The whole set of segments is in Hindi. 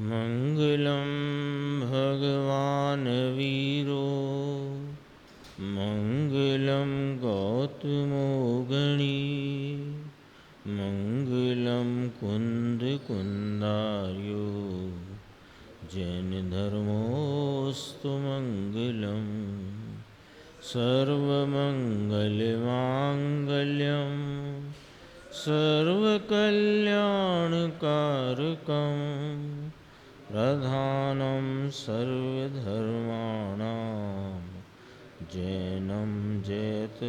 मंगलम भगवान वीरो मंगलम गौतमो गणी मंगलम कुंद कुंदार्यो जैन धर्मोस्तु मंगलम सर्वमंगलमांगल्यम सर्वकल्याणकारकं प्रधानं सर्वधर्माणां जैनं जयतुशासनम्।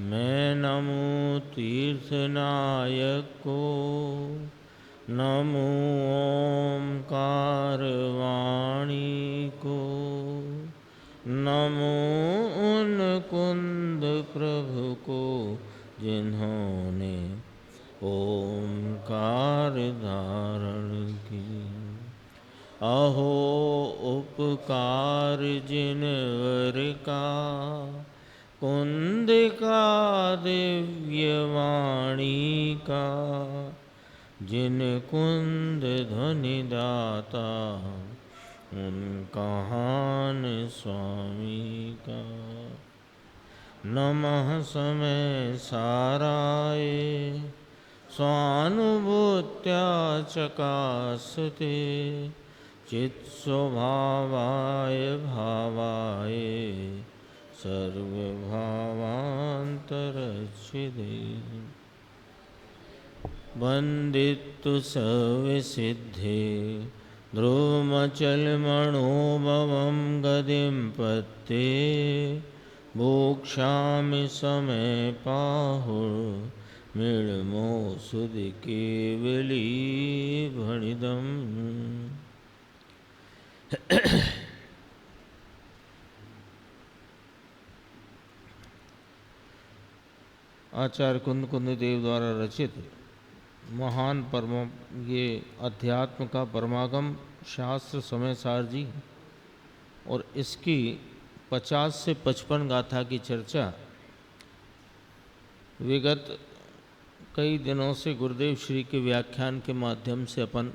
मैं नमो तीर्थनायक को, नमो ओंकारवाणी को, नमो उन कुंद प्रभु को जिन्होंने ओंकार धारण की। अहो उपकार जिनवर का, कुंद का दिव्य वाणी का, जिन कुंद ध्वनि दाता उनका हान स्वामी का। नमः समय साराय स्वानुभूत्या चकासते चित्स्वभावाय भावाय सर्वभावान्तरच्छिदे। वन्दितु सविसिद्धे ध्रुवमचलमणोभवं गतिं पत्ते भोक्ष्यामि समय पाहुर्मृळमो सुधि केवली भणिदम्। आचार्य कुंद कुंददेव द्वारा रचित महान परम ये अध्यात्म का परमागम शास्त्र समय सार जी और इसकी 50 से 55 गाथा की चर्चा विगत कई दिनों से गुरुदेव श्री के व्याख्यान के माध्यम से अपन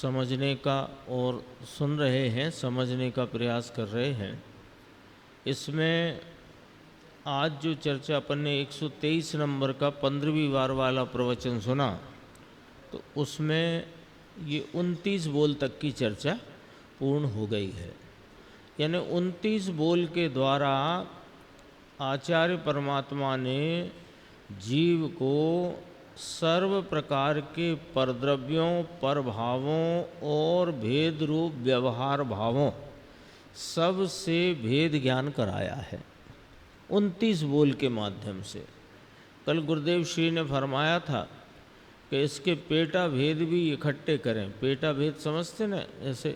समझने का और सुन रहे हैं, समझने का प्रयास कर रहे हैं। इसमें आज जो चर्चा अपन ने 123 नंबर का 15वीं वार वाला प्रवचन सुना, तो उसमें ये 29 बोल तक की चर्चा पूर्ण हो गई है। यानी 29 बोल के द्वारा आचार्य परमात्मा ने जीव को सर्व प्रकार के परद्रव्यों, परभावों और भेद रूप व्यवहार भावों सब से भेद ज्ञान कराया है 29 बोल के माध्यम से। कल गुरुदेव श्री ने फरमाया था कि इसके पेटा भेद भी इकट्ठे करें। पेटा भेद समझते ना, जैसे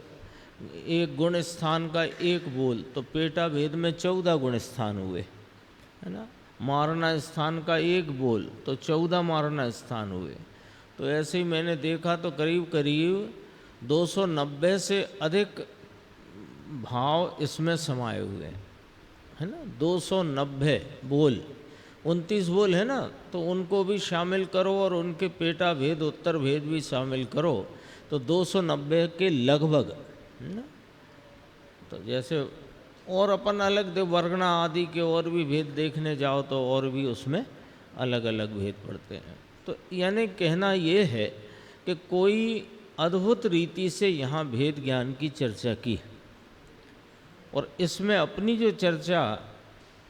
एक गुण स्थान का एक बोल, तो पेटा भेद में 14 गुण स्थान हुए, है ना। मारना स्थान का एक बोल तो 14 मारना स्थान हुए। तो ऐसे ही मैंने देखा तो करीब करीब 290 से अधिक भाव इसमें समाये हुए हैं, है ना। 290 बोल, 29 बोल है ना, तो उनको भी शामिल करो और उनके पेटा भेद उत्तर भेद भी शामिल करो तो 290 के लगभग, है ना। तो जैसे और अपन अलग वर्गना आदि के और भी भेद देखने जाओ तो और भी उसमें अलग अलग भेद पड़ते हैं। तो यानी कहना ये है कि कोई अद्भुत रीति से यहाँ भेद ज्ञान की चर्चा की, और इसमें अपनी जो चर्चा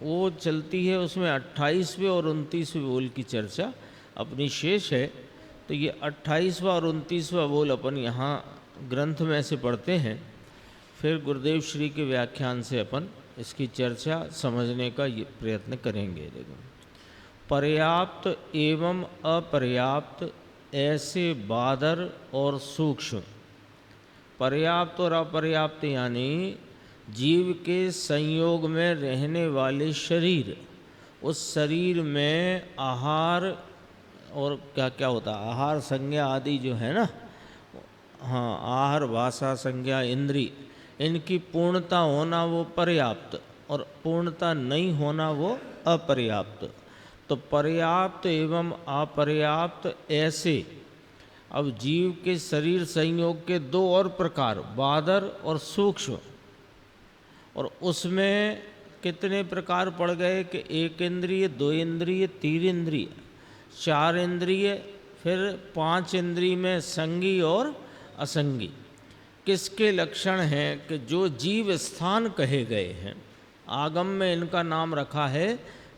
वो चलती है, उसमें 28वें और 29वें बोल की चर्चा अपनी शेष है। तो ये 28वां और 29वां बोल अपन यहाँ ग्रंथ में से पढ़ते हैं, फिर गुरुदेव श्री के व्याख्यान से अपन इसकी चर्चा समझने का ये प्रयत्न करेंगे। देखो, पर्याप्त एवं अपर्याप्त ऐसे बादर और सूक्ष्म। पर्याप्त और अपर्याप्त यानी जीव के संयोग में रहने वाले शरीर, उस शरीर में आहार और क्या क्या होता है, आहार संज्ञा आदि जो है ना, हाँ, आहार भाषा संज्ञा इंद्री, इनकी पूर्णता होना वो पर्याप्त और पूर्णता नहीं होना वो अपर्याप्त। तो पर्याप्त एवं अपर्याप्त ऐसे अब जीव के शरीर संयोग के दो और प्रकार, बादर और सूक्ष्म, और उसमें कितने प्रकार पड़ गए कि एक इंद्रिय, दो इंद्रिय, तीन इंद्रिय, चार इंद्रिय, फिर पांच इंद्रिय में संगी और असंगी। किसके लक्षण हैं कि जो जीव स्थान कहे गए हैं, आगम में इनका नाम रखा है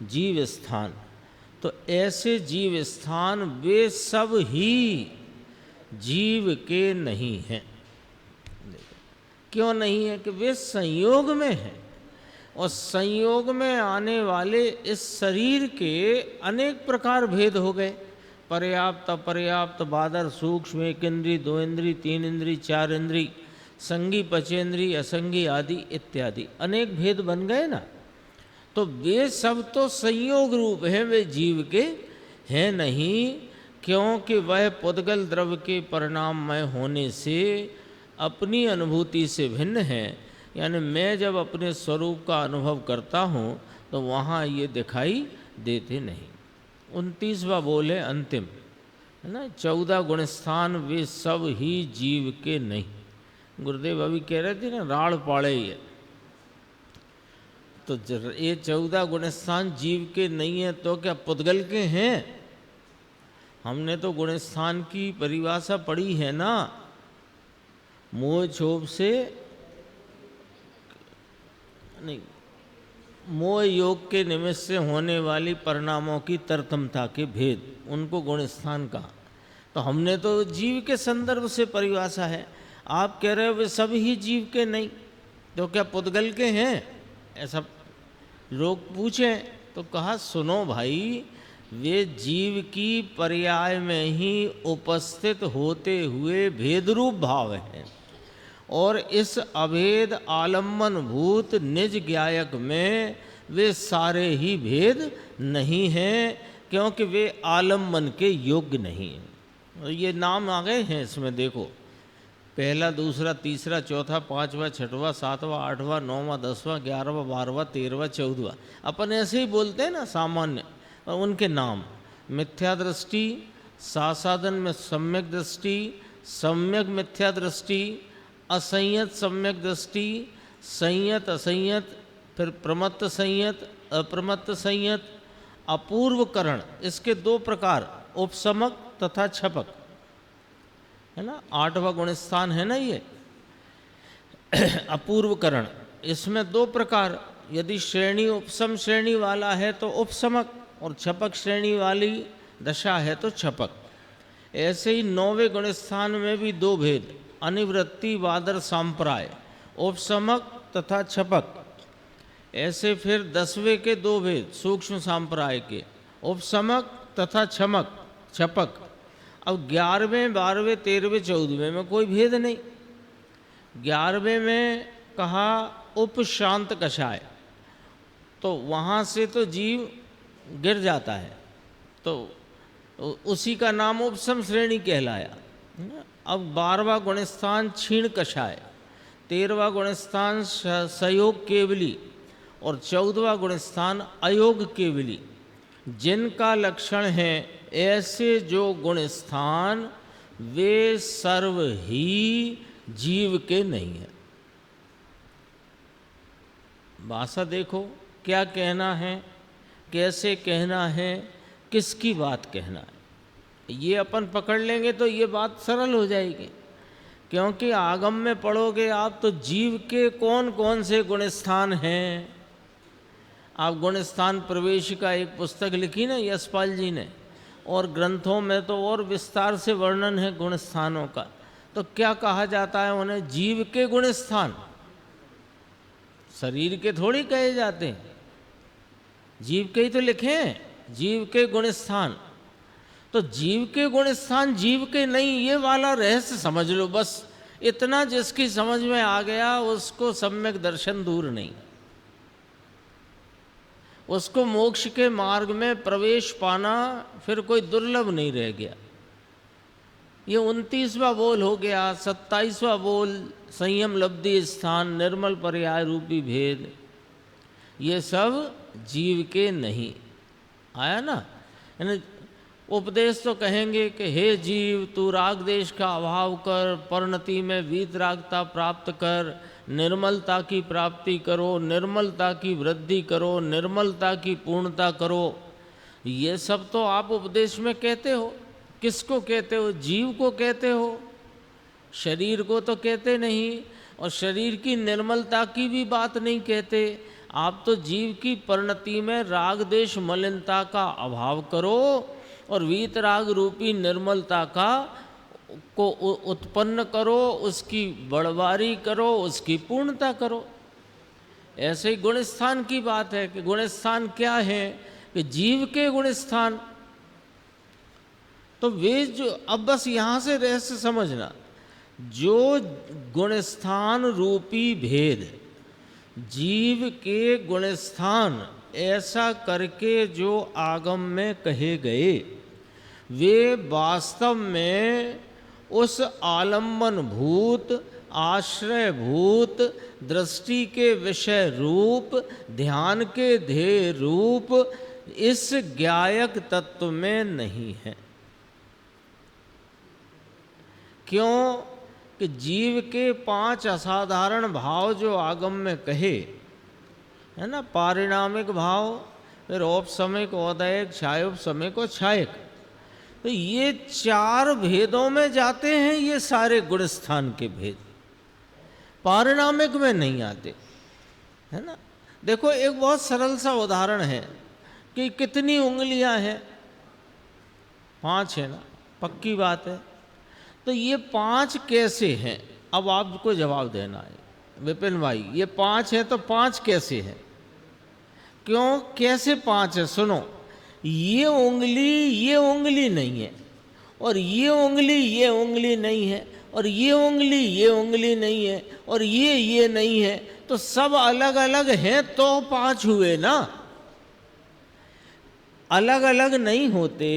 जीव स्थान। तो ऐसे जीव स्थान वे सब ही जीव के नहीं हैं। क्यों नहीं है? कि वे संयोग में हैं, और संयोग में आने वाले इस शरीर के अनेक प्रकार भेद हो गए, पर्याप्त अपर्याप्त, बादर सूक्ष्म, एक इंद्री, दो इंद्री, तीन इंद्री, चार इंद्री, संगी पचेंद्री, असंगी आदि इत्यादि अनेक भेद बन गए ना। तो वे सब तो संयोग रूप हैं, वे जीव के हैं नहीं, क्योंकि वह पुद्गल द्रव्य के परिणाममय होने से अपनी अनुभूति से भिन्न है। यानी मैं जब अपने स्वरूप का अनुभव करता हूँ तो वहाँ ये दिखाई देते नहीं। 29वां बोल है अंतिम, है ना, 14 गुणस्थान वे सब ही जीव के नहीं। गुरुदेव अभी कह रहे थे ना, राड़ पाड़े ये, तो ये 14 गुणस्थान जीव के नहीं है तो क्या पुद्गल के हैं? हमने तो गुणस्थान की परिभाषा पढ़ी है ना, मोह क्षोभ से नहीं, मोह योग के निमित्त से होने वाली परिणामों की तरतमता के भेद, उनको गुणस्थान कहा। तो हमने तो जीव के संदर्भ से परिभाषा है, आप कह रहे हो वे सब ही जीव के नहीं, तो क्या पुद्गल के हैं? ऐसा लोग पूछें तो कहा सुनो भाई, वे जीव की पर्याय में ही उपस्थित होते हुए भेद रूप भाव हैं, और इस अभेद आलम्बन भूत निज ज्ञायक में वे सारे ही भेद नहीं हैं, क्योंकि वे आलम्बन के योग्य नहीं हैं। ये नाम आ गए हैं इसमें, देखो, पहला, दूसरा, तीसरा, चौथा, पांचवा, छठवां, सातवां, आठवां, नौवां, 10वां, 11वां, 12वां, 13वां, 14वां, अपन ऐसे ही बोलते हैं ना सामान्य, और उनके नाम मिथ्या दृष्टि, सासाधन में सम्यक दृष्टि, सम्यक मिथ्या दृष्टि, असंयत सम्यक दृष्टि, संयत असंयत, फिर प्रमत्त संयत, अप्रमत्त संयत, अपूर्वकरण, इसके दो प्रकार, उपसमक तथा छपक, है ना, 8वां गुणस्थान है ना ये अपूर्वकरण। इसमें दो प्रकार, यदि श्रेणी उपसम श्रेणी वाला है तो उपसमक, और छपक श्रेणी वाली दशा है तो छपक। ऐसे ही 9वें गुणस्थान में भी दो भेद, अनिवृत्ति वादर सांप्राय, उपसमक तथा छपक। ऐसे फिर 10वें के दो भेद, सूक्ष्म सांप्राय के, उपसमक तथा छपक। अब 11वें, 12वें, 13वें, 14वें में कोई भेद नहीं। 11वें में कहा उपशांत कषाय, तो वहाँ से तो जीव गिर जाता है, तो उसी का नाम उपसम श्रेणी कहलाया। अब 12वां गुणस्थान क्षीण कषाय, 13वां गुणस्थान सयोग केवली, और 14वां गुणस्थान अयोग केवली। जिनका लक्षण है ऐसे जो गुणस्थान, वे सर्व ही जीव के नहीं है। भाषा देखो क्या कहना है, कैसे कहना है, किसकी बात कहना है, ये अपन पकड़ लेंगे तो ये बात सरल हो जाएगी। क्योंकि आगम में पढ़ोगे आप तो जीव के कौन कौन से गुणस्थान हैं। आप गुणस्थान प्रवेश का एक पुस्तक लिखी ना यशपाल जी ने, और ग्रंथों में तो और विस्तार से वर्णन है गुणस्थानों का। तो क्या कहा जाता है उन्हें? जीव के गुणस्थान, शरीर के थोड़ी कहे जाते हैं, जीव के ही तो लिखे हैं, जीव के गुणस्थान। तो जीव के गुणस्थान जीव के नहीं, ये वाला रहस्य समझ लो बस। इतना जिसकी समझ में आ गया उसको सम्यक दर्शन दूर नहीं, उसको मोक्ष के मार्ग में प्रवेश पाना फिर कोई दुर्लभ नहीं रह गया। ये 29वां बोल हो गया। 27वां बोल संयम लब्धि स्थान निर्मल पर्याय रूपी भेद, ये सब जीव के नहीं। आया ना। यानी उपदेश तो कहेंगे कि हे जीव, तू राग देश का अभाव कर, परिणति में वीतरागता प्राप्त कर, निर्मलता की प्राप्ति करो, निर्मलता की वृद्धि करो, निर्मलता की पूर्णता करो। ये सब तो आप उपदेश में कहते हो। किसको कहते हो? जीव को कहते हो, शरीर को तो कहते नहीं। और शरीर की निर्मलता की भी बात नहीं कहते। आप तो जीव की परिणति में राग देश मलिनता का अभाव करो और वीतराग रूपी निर्मलता को उत्पन्न करो, उसकी बढ़वारी करो, उसकी पूर्णता करो। ऐसे ही गुणस्थान की बात है कि गुणस्थान क्या है? कि जीव के गुणस्थान। तो वे जो, अब बस यहाँ से रहस्य समझना, जो गुणस्थान रूपी भेद, जीव के गुणस्थान ऐसा करके जो आगम में कहे गए, वे वास्तव में उस आलम्बन भूत, आश्रय भूत, दृष्टि के विषय रूप, ध्यान के ध्येय रूप इस ज्ञायक तत्व में नहीं है। क्यों? कि जीव के 5 असाधारण भाव जो आगम में कहे है ना, पारिणामिक भाव, फिर औपसमिक, औदयिक, क्षायोपसमिक और क्षायिक, तो ये 4 भेदों में जाते हैं। ये सारे गुणस्थान के भेद पारिणामिक में नहीं आते, है ना। देखो, एक बहुत सरल सा उदाहरण है कि कितनी उंगलियां हैं? 5 है ना, पक्की बात है। तो ये 5 कैसे हैं? अब आपको जवाब देना है विपिन भाई, ये 5 है तो 5 कैसे है? क्यों कैसे 5 है? सुनो, ये उंगली नहीं है, और ये उंगली नहीं है, और ये उंगली नहीं है, और ये नहीं है, तो सब अलग अलग हैं तो 5 हुए ना। अलग अलग नहीं होते।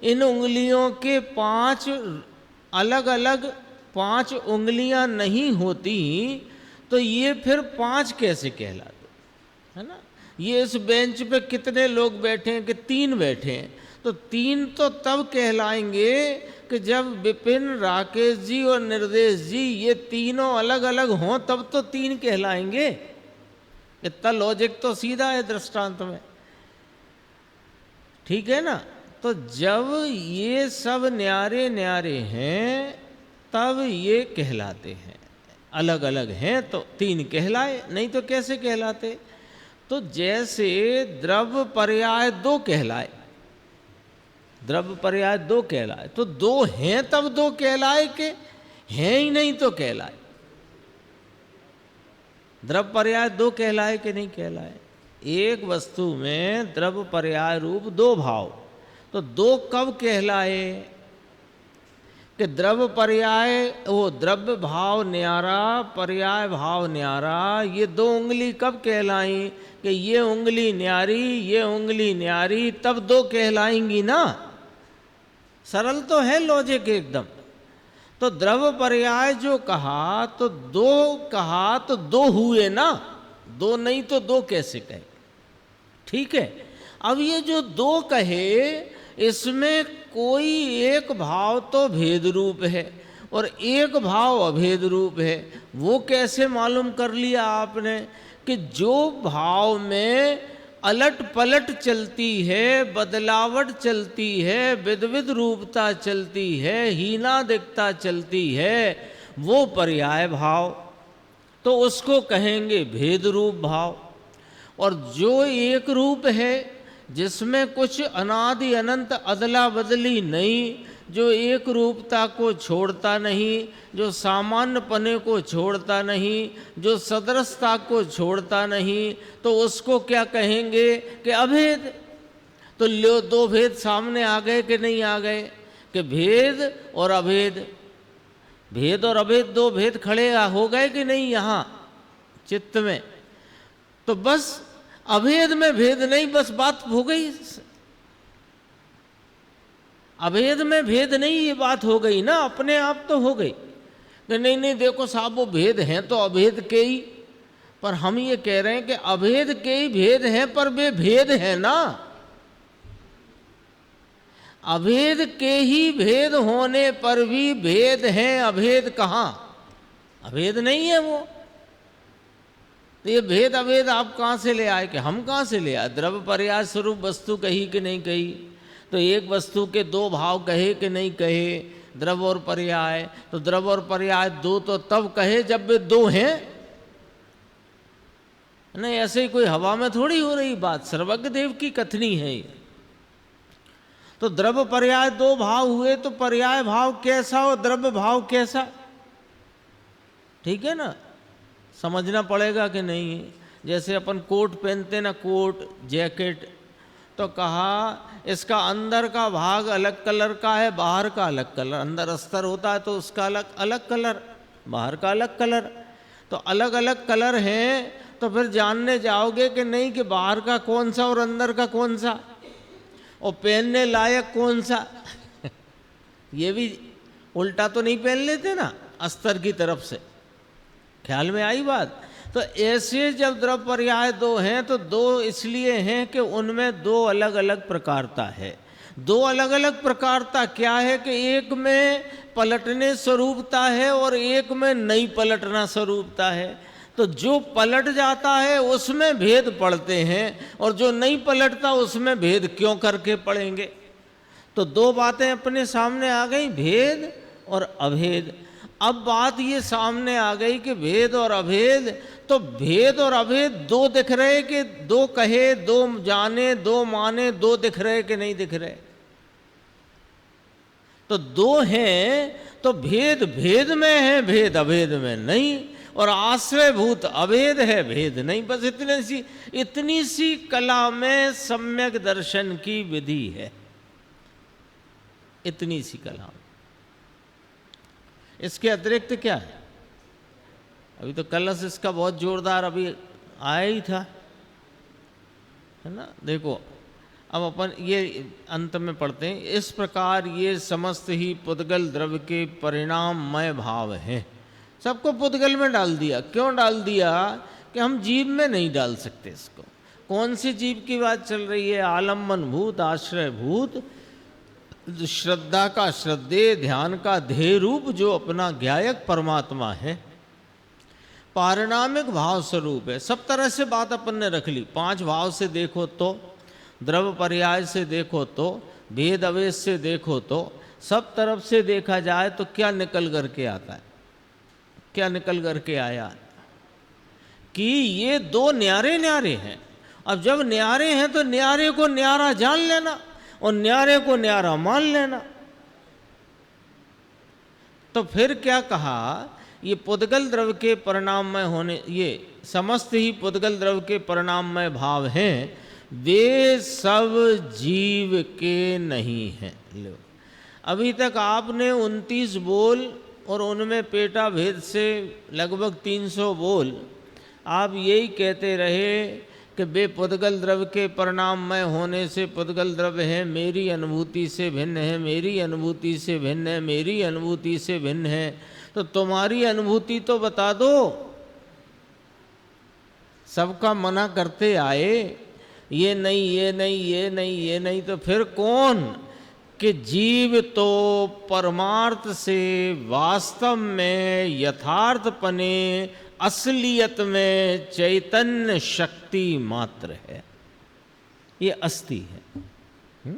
इन उंगलियों के 5 अलग अलग 5 उंगलियां नहीं होती तो ये फिर 5 कैसे कहलाते, है ना। ये इस बेंच पे कितने लोग बैठे हैं? कि 3 बैठे हैं, तो 3 तो तब कहलाएंगे कि जब विपिन, राकेश जी और निर्देश जी ये तीनों अलग अलग हों, तब तो 3 कहलाएंगे। इतना लॉजिक तो सीधा है दृष्टांत में, ठीक है ना। तो जब ये सब न्यारे न्यारे हैं तब ये कहलाते हैं। अलग अलग हैं तो 3 कहलाए, नहीं तो कैसे कहलाते? तो जैसे द्रव्य पर्याय 2 कहलाए, द्रव्य पर्याय 2 कहलाए, तो 2 हैं तब 2 कहलाए, के हैं ही नहीं तो कहलाए। द्रव्य पर्याय 2 कहलाए कि नहीं कहलाए? एक वस्तु में द्रव्य पर्याय रूप 2 भाव, तो 2 कब कहलाए? कि द्रव्य पर्याय, वो द्रव्य भाव न्यारा, पर्याय भाव न्यारा, ये 2 उंगली कब कहलाई? कि ये उंगली न्यारी, ये उंगली न्यारी, तब 2 कहलाएंगी ना। सरल तो है लॉजिक एकदम। तो द्रव्य पर्याय जो कहा तो 2 कहा तो 2 हुए ना, 2 नहीं तो 2 कैसे कहे? ठीक है। अब ये जो 2 कहे, इसमें कोई एक भाव तो भेद रूप है और एक भाव अभेद रूप है। वो कैसे मालूम कर लिया आपने? कि जो भाव में अलट पलट चलती है, बदलावट चलती है, विविध रूपता चलती है, हीनादिकता चलती है, वो पर्याय भाव, तो उसको कहेंगे भेद रूप भाव। और जो एक रूप है, जिसमें कुछ अनादि अनंत अदला बदली नहीं, जो एक रूपता को छोड़ता नहीं, जो सामान्य पने को छोड़ता नहीं, जो सदृशता को छोड़ता नहीं, तो उसको क्या कहेंगे? कि अभेद। तो लो 2 भेद सामने आ गए कि नहीं आ गए? कि भेद और अभेद, भेद और अभेद 2 भेद खड़े हो गए कि नहीं यहाँ चित्त में? तो बस अभेद में भेद नहीं, बस बात हो गई। अभेद में भेद नहीं, ये बात हो गई ना, अपने आप तो हो गई। नहीं देखो साहब, वो भेद हैं तो अभेद के ही, पर हम ये कह रहे हैं कि अभेद के ही भेद हैं, पर वे भेद हैं ना। अभेद के ही भेद होने पर भी भेद हैं, अभेद कहाँ? अभेद नहीं है वो। तो ये भेद अभेद आप कहाँ से ले आए कि हम कहाँ से ले आए? द्रव्य पर्याय स्वरूप वस्तु कही कि नहीं कही? तो एक वस्तु के दो भाव कहे कि नहीं कहे? द्रव्य और पर्याय, तो द्रव्य और पर्याय दो तो तब कहे जब वे दो हैं। नहीं, ऐसे ही कोई हवा में थोड़ी हो रही बात, सर्वज्ञ देव की कथनी है ये। तो द्रव्य पर्याय दो भाव हुए तो पर्याय भाव कैसा और द्रव्य भाव कैसा? ठीक है ना, समझना पड़ेगा कि नहीं। जैसे अपन कोट पहनते ना, कोट जैकेट, तो कहा इसका अंदर का भाग अलग कलर का है, बाहर का अलग कलर। अंदर अस्तर होता है तो उसका अलग अलग कलर, बाहर का अलग कलर। तो अलग अलग कलर हैं, तो फिर जानने जाओगे कि नहीं कि बाहर का कौन सा और अंदर का कौन सा, और पहनने लायक कौन सा। ये भी उल्टा तो नहीं पहन लेते ना अस्तर की तरफ से, ख्याल में आई बात। तो ऐसे जब द्रव्य पर्याय दो हैं तो दो इसलिए हैं कि उनमें दो अलग अलग प्रकारता है। दो अलग अलग प्रकारता क्या है कि एक में पलटने स्वरूपता है और एक में नहीं पलटना स्वरूपता है। तो जो पलट जाता है उसमें भेद पड़ते हैं और जो नहीं पलटता उसमें भेद क्यों करके पड़ेंगे? तो दो बातें अपने सामने आ गई, भेद और अभेद। अब बात ये सामने आ गई कि भेद और अभेद, तो भेद और अभेद दो दिख रहे कि दो कहे, दो जाने, दो माने, दो दिख रहे कि नहीं दिख रहे? तो दो हैं तो भेद भेद में है, भेद अभेद में नहीं, और आश्रयभूत अभेद है, भेद नहीं। बस इतनी सी कला में सम्यक दर्शन की विधि है, इतनी सी कला में। इसके अतिरिक्त क्या है? अभी तो कलश इसका बहुत जोरदार अभी आया ही था, है ना। देखो अब अपन ये अंत में पढ़ते हैं। इस प्रकार ये समस्त ही पुद्गल द्रव्य के परिणाममय भाव हैं। सबको पुद्गल में डाल दिया। क्यों डाल दिया? कि हम जीव में नहीं डाल सकते इसको। कौन सी जीव की बात चल रही है? आलम्बन भूत, आश्रय भूत, श्रद्धा का श्रद्धेय, ध्यान का ध्येय रूप जो अपना ज्ञायक परमात्मा है, पारिणामिक भाव स्वरूप है। सब तरह से बात अपन ने रख ली। पांच भाव से देखो तो, द्रव्य पर्याय से देखो तो, भेद अवेश से देखो तो, सब तरफ से देखा जाए तो क्या निकल करके आता है? क्या निकल करके आया कि ये दो न्यारे न्यारे हैं। अब जब न्यारे हैं तो न्यारे को न्यारा जान लेना और न्यारे को न्यारा मान लेना। तो फिर क्या कहा? ये पुद्गल द्रव्य के परिणाममय होने, ये समस्त ही पुद्गल द्रव्य के परिणाममय भाव हैं, वे सब जीव के नहीं हैं। लो, अभी तक आपने 29 बोल और उनमें पेटा भेद से लगभग 300 बोल आप यही कहते रहे कि वे पुद्गल द्रव्य के परिणाममय होने से पुद्गल द्रव्य है, मेरी अनुभूति से भिन्न है, मेरी अनुभूति से भिन्न है, मेरी अनुभूति से भिन्न है। तो तुम्हारी अनुभूति तो बता दो। सबका मना करते आए, ये नहीं, ये नहीं, ये नहीं, ये नहीं, तो फिर कौन? कि जीव तो परमार्थ से वास्तव में यथार्थपने असलियत में चैतन्य शक्ति मात्र है, ये अस्थि है।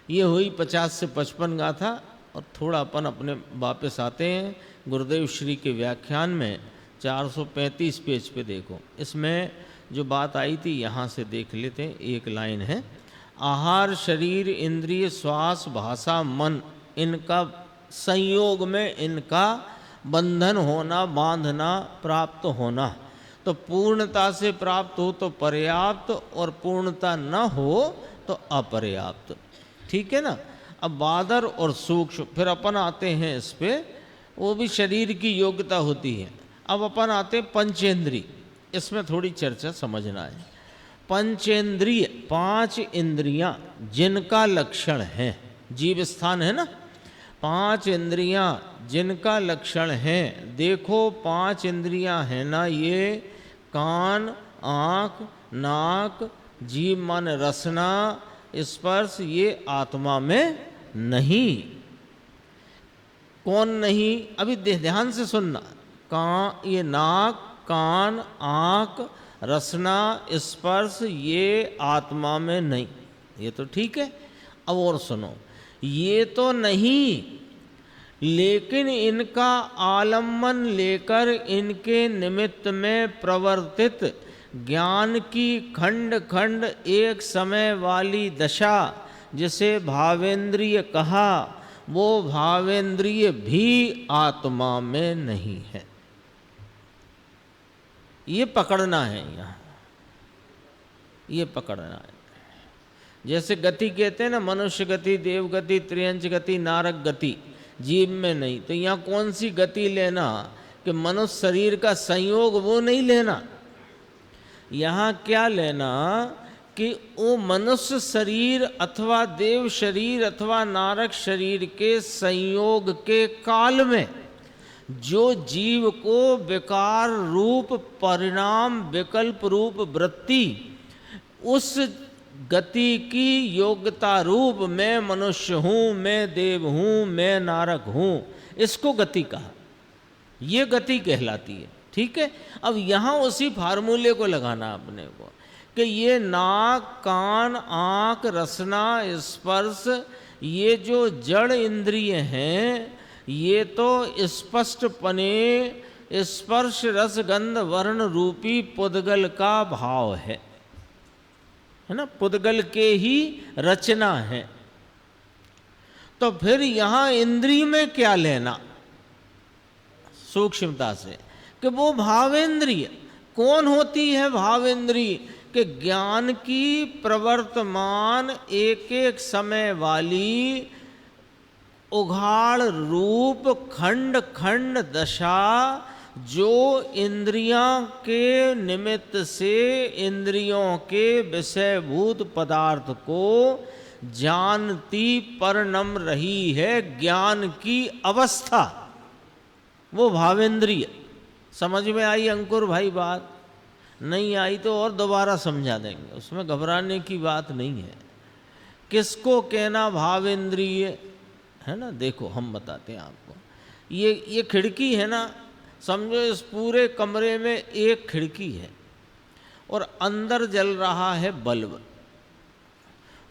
ये हुई 50 से 55 गाथा। और थोड़ा अपन अपने वापस आते हैं गुरुदेव श्री के व्याख्यान में 435 पेज पे देखो। इसमें जो बात आई थी यहाँ से देख लेते हैं। एक लाइन है, आहार, शरीर, इंद्रिय, श्वास, भाषा, मन, इनका संयोग में इनका बंधन होना, बांधना, प्राप्त होना। तो पूर्णता से प्राप्त हो तो पर्याप्त और पूर्णता न हो तो अपर्याप्त। ठीक है ना। अब बादर और सूक्ष्म, फिर अपन आते हैं इस पे, वो भी शरीर की योग्यता होती है। अब अपन आते हैं पंचेंद्रिय, इसमें थोड़ी चर्चा समझना है। पंचेंद्रिय, 5 इंद्रियां जिनका लक्षण है, जीव स्थान है ना, 5 इंद्रियां जिनका लक्षण है। देखो 5 इंद्रियां हैं ना, ये कान, आँख, नाक, जीभ माने रसना, स्पर्श ये आत्मा में नहीं। कौन नहीं? अभी ध्यान से सुनना। ये नाक, कान, आँख, रसना, स्पर्श ये आत्मा में नहीं, ये तो ठीक है। अब और सुनो, ये तो नहीं, लेकिन इनका आलम्बन लेकर इनके निमित्त में प्रवर्तित ज्ञान की खंड खंड एक समय वाली दशा, जिसे भावेंद्रिय कहा, वो भावेंद्रिय भी आत्मा में नहीं है। ये पकड़ना है, यहाँ ये पकड़ना है। जैसे गति कहते हैं ना, मनुष्य गति, देव गति, त्रियंच गति, नारक गति, जीव में नहीं। तो यहाँ कौन सी गति लेना कि मनुष्य शरीर का संयोग, वो नहीं लेना। यहाँ क्या लेना कि वो मनुष्य शरीर अथवा देव शरीर अथवा नारक शरीर के संयोग के काल में जो जीव को विकार रूप परिणाम, विकल्प रूप वृत्ति, उस गति की योग्यता रूप मैं मनुष्य हूँ, मैं देव हूँ, मैं नारक हूँ, इसको गति कहा। ये गति कहलाती है। ठीक है। अब यहाँ उसी फार्मूले को लगाना अपने को कि ये नाक, कान, आँख, रसना, स्पर्श, ये जो जड़ इंद्रिय हैं, ये तो स्पष्टपने स्पर्श रस गंध वर्ण रूपी पुद्गल का भाव है ना, पुद्गल के ही रचना है। तो फिर यहाँ इंद्रिय में क्या लेना सूक्ष्मता से कि वो भावेंद्रिय कौन होती है? भावेंद्रिय कि ज्ञान की प्रवर्तमान एक एक समय वाली उघाड़ रूप खंड खंड दशा, जो इंद्रियां के निमित्त से इंद्रियों के विषयभूत पदार्थ को जानती परिणम रही है, ज्ञान की अवस्था, वो भावेंद्रिय। समझ में आई अंकुर भाई बात? नहीं आई तो और दोबारा समझा देंगे, उसमें घबराने की बात नहीं है। किसको कहना भावेंद्रिय है ना? देखो हम बताते हैं आपको। ये खिड़की है ना, समझो इस पूरे कमरे में एक खिड़की है और अंदर जल रहा है बल्ब,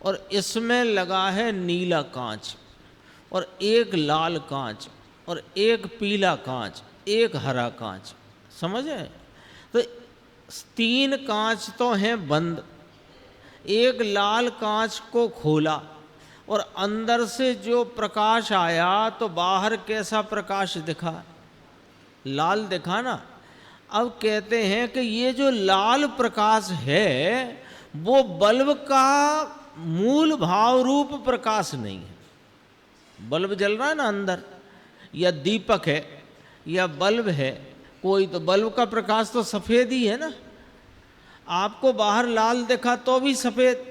और इसमें लगा है नीला कांच और एक लाल कांच और एक पीला कांच, एक हरा कांच। समझे? तो 3 कांच तो हैं बंद, एक लाल कांच को खोला और अंदर से जो प्रकाश आया तो बाहर कैसा प्रकाश दिखा? लाल दिखा ना। अब कहते हैं कि ये जो लाल प्रकाश है वो बल्ब का मूल भाव रूप प्रकाश नहीं है। बल्ब जल रहा है ना अंदर, या दीपक है या बल्ब है कोई, तो बल्ब का प्रकाश तो सफ़ेद ही है ना। आपको बाहर लाल देखा तो भी सफ़ेद,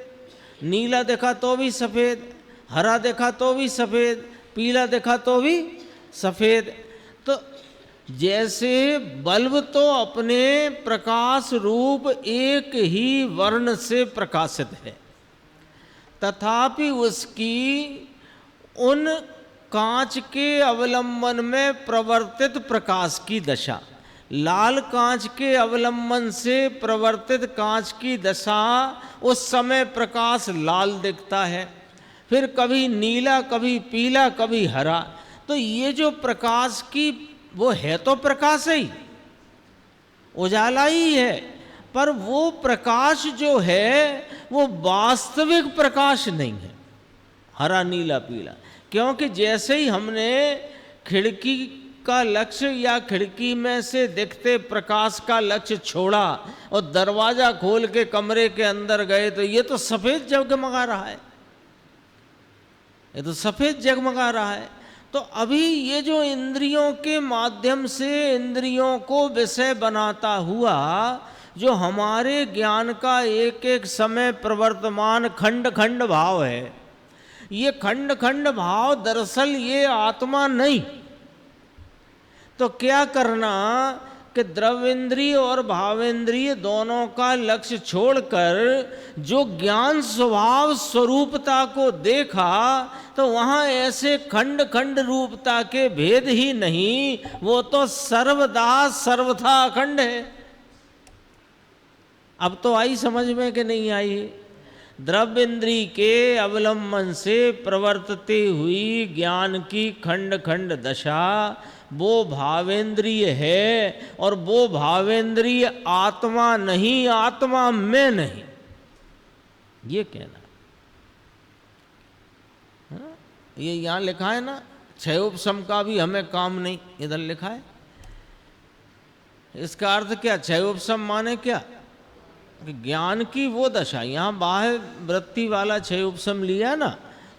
नीला देखा तो भी सफ़ेद, हरा देखा तो भी सफ़ेद, पीला देखा तो भी सफ़ेद। तो जैसे बल्ब तो अपने प्रकाश रूप एक ही वर्ण से प्रकाशित है, तथापि उसकी उन कांच के अवलंबन में प्रवर्तित प्रकाश की दशा, लाल कांच के अवलंबन से प्रवर्तित कांच की दशा, उस समय प्रकाश लाल दिखता है, फिर कभी नीला, कभी पीला, कभी हरा। तो ये जो प्रकाश की वो है तो प्रकाश ही, उजाला ही है, पर वो प्रकाश जो है वो वास्तविक प्रकाश नहीं है, हरा नीला पीला। क्योंकि जैसे ही हमने खिड़की का लक्ष्य या खिड़की में से दिखते प्रकाश का लक्ष्य छोड़ा और दरवाजा खोल के कमरे के अंदर गए, तो ये तो सफ़ेद जगमगा रहा है, ये तो सफ़ेद जगमगा रहा है। तो अभी ये जो इंद्रियों के माध्यम से इंद्रियों को विषय बनाता हुआ जो हमारे ज्ञान का एक एक समय प्रवर्तमान खंड खंड भाव है, ये खंड खंड भाव दरअसल ये आत्मा नहीं। तो क्या करना कि द्रव्येंद्रिय और भावेंद्रिय दोनों का लक्ष्य छोड़कर जो ज्ञान स्वभाव स्वरूपता को देखा तो वहाँ ऐसे खंड खंड रूपता के भेद ही नहीं, वो तो सर्वदा सर्वथा अखंड है। अब तो आई समझ में कि नहीं आई? द्रव्येंद्रिय के अवलंबन से प्रवर्तते हुई ज्ञान की खंड खंड दशा वो भावेंद्रिय है, और वो भावेंद्रिय आत्मा नहीं, आत्मा में नहीं, ये कहना। ये यहाँ लिखा है ना, क्षयोपशम का भी हमें काम नहीं, इधर लिखा है। इसका अर्थ क्या? क्षयोपशम माने क्या? ज्ञान की वो दशा, यहाँ बाहर वृत्ति वाला क्षयोपशम लिया ना,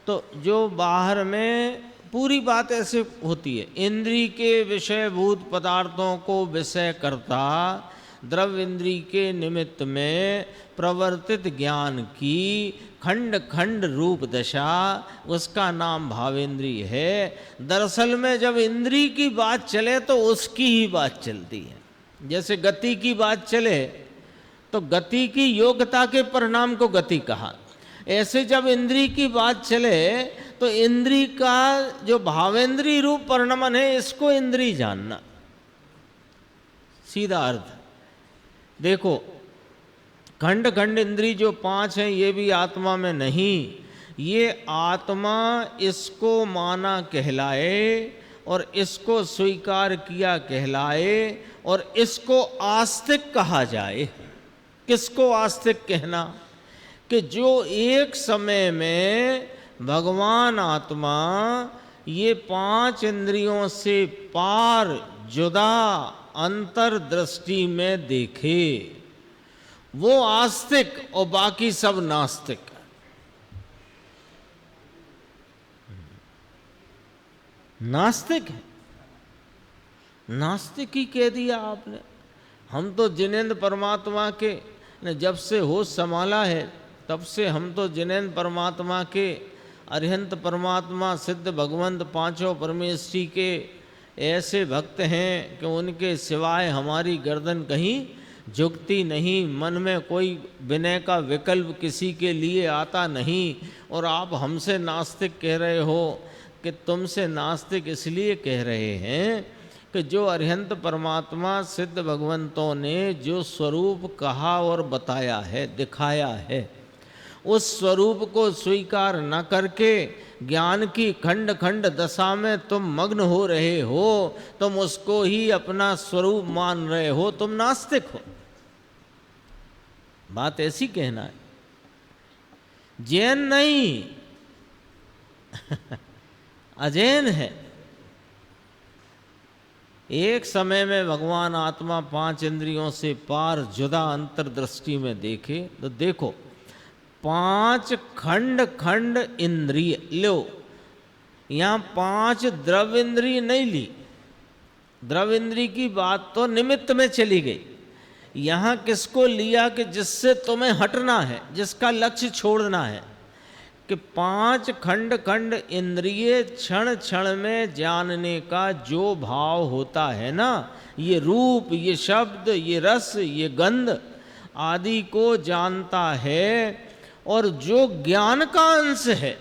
तो जो बाहर में पूरी बात ऐसे होती है, इंद्रिय के विषयभूत पदार्थों को विषय करता द्रव्य इंद्रिय के निमित्त में प्रवर्तित ज्ञान की खंड खंड रूप दशा, उसका नाम भावेंद्रिय है। दरअसल में जब इंद्रिय की बात चले तो उसकी ही बात चलती है। जैसे गति की बात चले तो गति की योग्यता के परिणाम को गति कहा, ऐसे जब इंद्रिय की बात चले तो इंद्रिय का जो भावेंद्रिय रूप परिणमन है, इसको इंद्रिय जानना, सीधा अर्थ। देखो, खंड खंड इंद्रिय जो 5 हैं, ये भी आत्मा में नहीं, ये आत्मा इसको माना कहलाए और इसको स्वीकार किया कहलाए और इसको आस्तिक कहा जाए। किसको आस्तिक कहना? कि जो एक समय में भगवान आत्मा ये 5 इंद्रियों से पार जुदा अंतर्दृष्टि में देखे, वो आस्तिक, और बाकी सब नास्तिक। नास्तिक है, नास्तिक ही कह दिया आपने। हम तो जिनेंद्र परमात्मा के ने जब से होश संभाला है तब से हम तो जिनेंद्र परमात्मा के, अरिहंत परमात्मा, सिद्ध भगवंत, 5 परमेश्वरी के ऐसे भक्त हैं कि उनके सिवाय हमारी गर्दन कहीं झुकती नहीं, मन में कोई विनय का विकल्प किसी के लिए आता नहीं। और आप हमसे नास्तिक कह रहे हो कि तुमसे नास्तिक इसलिए कह रहे हैं कि जो अरिहंत परमात्मा सिद्ध भगवंतों ने जो स्वरूप कहा और बताया है, दिखाया है, उस स्वरूप को स्वीकार न करके ज्ञान की खंड खंड दशा में तुम मग्न हो रहे हो, तुम उसको ही अपना स्वरूप मान रहे हो, तुम नास्तिक हो। बात ऐसी कहना है, जैन नहीं अजैन है। एक समय में भगवान आत्मा 5 इंद्रियों से पार जुदा अंतर्दृष्टि में देखे तो देखो, 5 खंड खंड इंद्रिय लो, यहाँ 5 द्रव्य इंद्रिय नहीं ली। द्रव्य इंद्रिय की बात तो निमित्त में चली गई। यहाँ किसको लिया कि जिससे तुम्हें हटना है, जिसका लक्ष्य छोड़ना है, कि 5 खंड खंड इंद्रिय क्षण क्षण में जानने का जो भाव होता है ना, ये रूप, ये शब्द, ये रस, ये गंध आदि को जानता है, और जो ज्ञान का अंश है,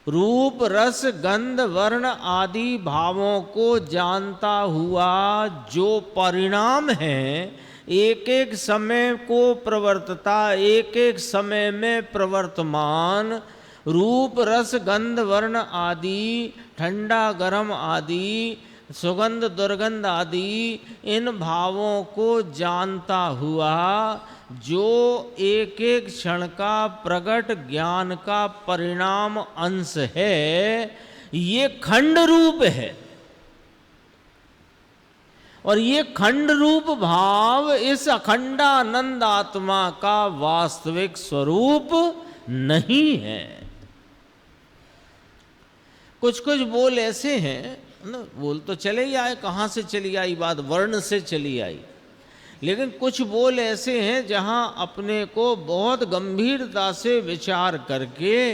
रूप रस गंध वर्ण आदि भावों को जानता हुआ जो परिणाम है, एक एक समय को प्रवर्तता, एक एक समय में प्रवर्तमान रूप रस गंध वर्ण आदि, ठंडा गरम आदि, सुगंध दुर्गंध आदि, इन भावों को जानता हुआ जो एक एक क्षण का प्रगट ज्ञान का परिणाम अंश है, ये खंड रूप है। और ये खंड रूप भाव इस अखंडानंद आत्मा का वास्तविक स्वरूप नहीं है। कुछ कुछ बोल ऐसे हैं ना, बोल तो चले ही आए, कहाँ से चली आई बात, वर्ण से चली आई, लेकिन कुछ बोल ऐसे हैं जहाँ अपने को बहुत गंभीरता से विचार करके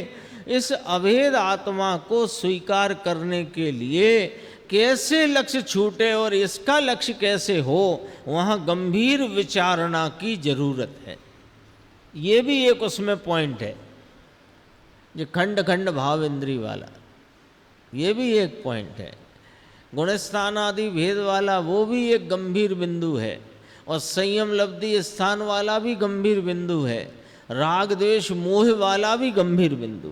इस अभेद आत्मा को स्वीकार करने के लिए कैसे लक्ष्य छूटे और इसका लक्ष्य कैसे हो, वहाँ गंभीर विचारणा की जरूरत है। ये भी एक उसमें पॉइंट है, जो खंड खंड भाव इंद्री वाला, ये भी एक पॉइंट है। गुणस्थान आदि भेद वाला वो भी एक गंभीर बिंदु है, और संयम लब्धि स्थान वाला भी गंभीर बिंदु है, राग द्वेष मोह वाला भी गंभीर बिंदु।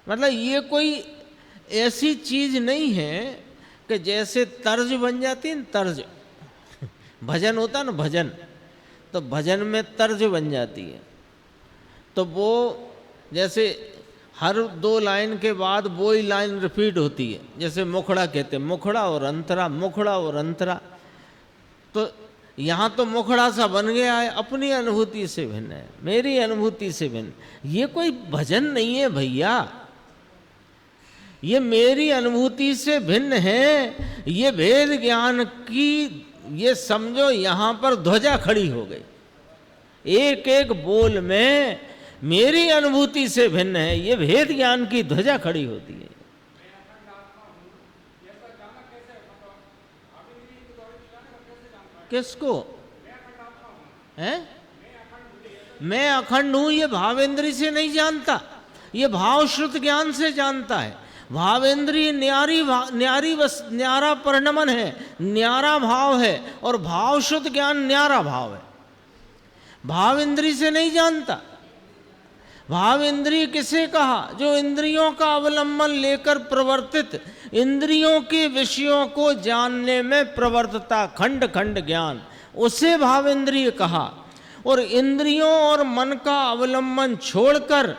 मतलब ये कोई ऐसी चीज नहीं है कि जैसे तर्ज बन जाती है ना, तर्ज भजन होता है ना, भजन, तो भजन में तर्ज बन जाती है, तो वो जैसे हर 2 लाइन के बाद वो ही लाइन रिपीट होती है। जैसे मुखड़ा कहते हैं, मुखड़ा और अंतरा, मुखड़ा और अंतरा, तो यहाँ तो मुखड़ा सा बन गया है, अपनी अनुभूति से भिन्न है, मेरी अनुभूति से भिन्न। ये कोई भजन नहीं है भैया, ये मेरी अनुभूति से भिन्न है। ये भेद ज्ञान की, ये समझो यहाँ पर ध्वजा खड़ी हो गई, एक एक बोल में मेरी अनुभूति से भिन्न है, ये भेद ज्ञान की ध्वजा खड़ी होती है। किसको है? मैं अखंड हूं, ये भावेंद्री से नहीं जानता, ये भाव श्रुत ज्ञान से जानता है। भावेंद्री न्यारा परिणमन है, न्यारा भाव है, और भाव शुद्ध ज्ञान न्यारा भाव है, भाव इंद्री से नहीं जानता। भाव इंद्री किसे कहा? जो इंद्रियों का अवलंबन लेकर प्रवर्तित, इंद्रियों के विषयों को जानने में प्रवर्तता खंड खंड ज्ञान, उसे भाव इंद्रिय कहा। और इंद्रियों और मन का अवलंबन छोड़कर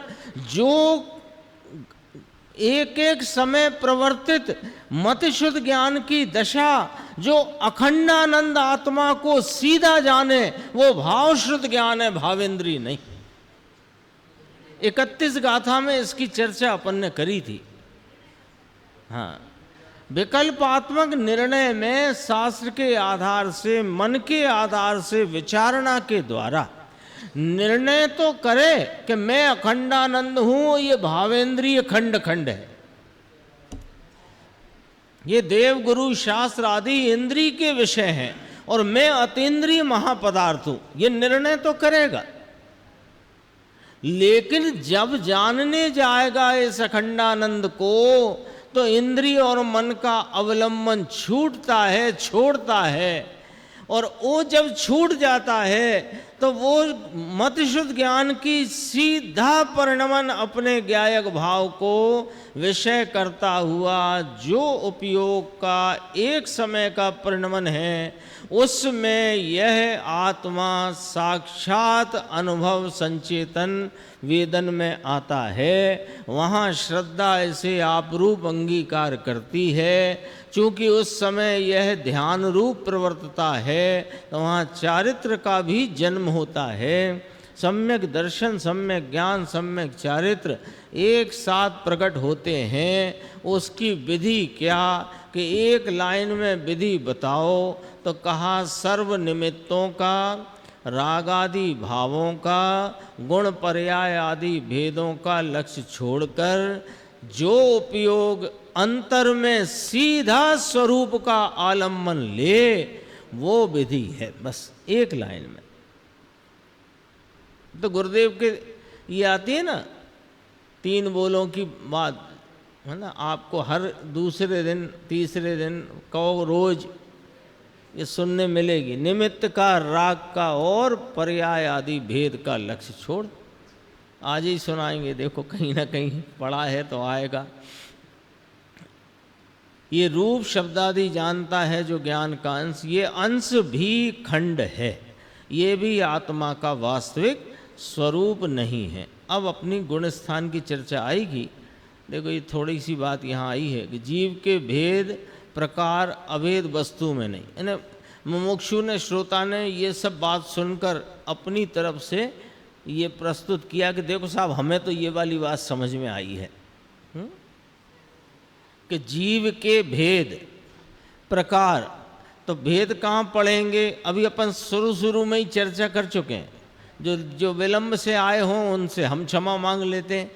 जो एक एक समय प्रवर्तित मत शुद्ध ज्ञान की दशा, जो अखंडानंद आत्मा को सीधा जाने, वो भाव शुद्ध ज्ञान है, भावेंद्री नहीं। 31 गाथा में इसकी चर्चा अपन ने करी थी। हाँ, विकल्पात्मक निर्णय में शास्त्र के आधार से, मन के आधार से, विचारणा के द्वारा निर्णय तो करे कि मैं अखंडानंद हूं, ये भावेंद्रीय खंड खंड है, ये देव गुरु शास्त्र आदि इंद्रिय के विषय हैं, और मैं अतीन्द्रिय महापदार्थ हूं, ये निर्णय तो करेगा। लेकिन जब जानने जाएगा इस अखंडानंद को, तो इंद्रिय और मन का अवलंबन छूटता है, छोड़ता है। और वो जब छूट जाता है तो वो मत शुद्ध ज्ञान की सीधा परिणमन अपने ज्ञायक भाव को विषय करता हुआ जो उपयोग का एक समय का परिणमन है, उसमें यह आत्मा साक्षात अनुभव संचेतन वेदन में आता है। वहाँ श्रद्धा इसे आपरूप अंगीकार करती है। चूँकि उस समय यह ध्यान रूप प्रवर्तता है, तो वहाँ चारित्र का भी जन्म होता है। सम्यक दर्शन, सम्यक ज्ञान, सम्यक चारित्र एक साथ प्रकट होते हैं। उसकी विधि क्या कि एक लाइन में विधि बताओ तो कहा सर्व निमित्तों का, रागादि भावों का, गुण पर्याय आदि भेदों का लक्ष्य छोड़कर जो उपयोग अंतर में सीधा स्वरूप का आलम्बन ले, वो विधि है। बस एक लाइन में। तो गुरुदेव के ये आती है ना 3 बोलों की बात, है ना, आपको हर दूसरे दिन तीसरे दिन कहो रोज ये सुनने मिलेगी। निमित्त का, राग का और पर्याय आदि भेद का लक्ष्य छोड़। आज ही सुनाएंगे, देखो कहीं ना कहीं पढ़ा है तो आएगा। ये रूप शब्दादि जानता है जो ज्ञान का अंश, ये अंश भी खंड है, ये भी आत्मा का वास्तविक स्वरूप नहीं है। अब अपनी गुण स्थान की चर्चा आएगी। देखो ये थोड़ी सी बात यहाँ आई है कि जीव के भेद प्रकार अभेद वस्तु में नहीं, यानी मुमुक्षु ने, श्रोता ने ये सब बात सुनकर अपनी तरफ से ये प्रस्तुत किया कि देखो साहब हमें तो ये वाली बात समझ में आई है कि जीव के भेद प्रकार। तो भेद कहाँ पढ़ेंगे? अभी अपन शुरू में ही चर्चा कर चुके हैं। जो विलंब से आए हों उनसे हम क्षमा मांग लेते हैं।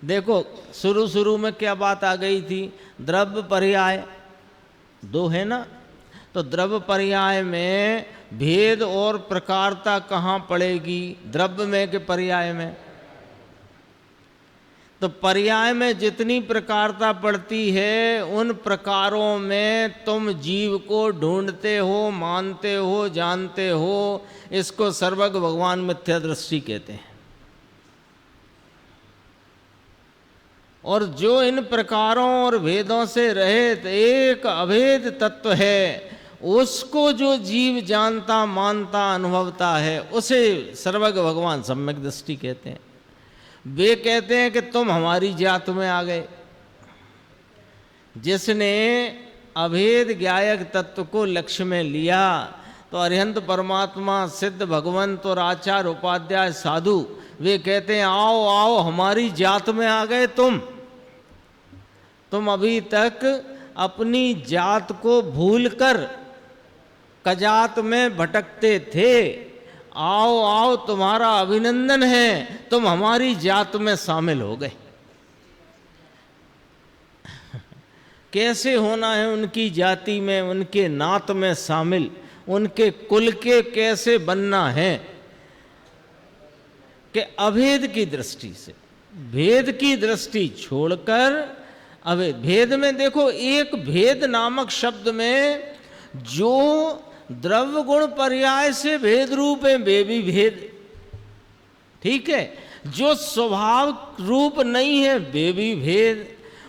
देखो शुरू शुरू में क्या बात आ गई थी, द्रव्य पर्याय दो है ना, तो द्रव्य पर्याय में भेद और प्रकारता कहाँ पड़ेगी, द्रव्य में कि पर्याय में? तो पर्याय में जितनी प्रकारता पड़ती है उन प्रकारों में तुम जीव को ढूंढते हो, मानते हो, जानते हो। इसको सर्वज्ञ भगवान मिथ्या दृष्टि कहते हैं। और जो इन प्रकारों और भेदों से रहित एक अभेद तत्व है, उसको जो जीव जानता, मानता, अनुभवता है, उसे सर्वज्ञ भगवान सम्यक दृष्टि कहते हैं। वे कहते हैं कि तुम हमारी जात में आ गए। जिसने अभेद ज्ञायक तत्व को लक्ष्य में लिया, तो अरिहंत परमात्मा, सिद्ध भगवंत और आचार्य उपाध्याय साधु, वे कहते हैं आओ आओ हमारी जात में आ गए तुम अभी तक अपनी जात को भूलकर कजात में भटकते थे। आओ आओ तुम्हारा अभिनंदन है, तुम हमारी जात में शामिल हो गए। कैसे होना है उनकी जाति में, उनके नात में शामिल, उनके कुल के कैसे बनना है कि अभेद की दृष्टि से, भेद की दृष्टि छोड़कर अभेद। भेद में देखो, एक भेद नामक शब्द में जो द्रव्य गुण पर्याय से भेद रूप है वे भी भेद, ठीक है। जो स्वभाव रूप नहीं है वे भी भेद,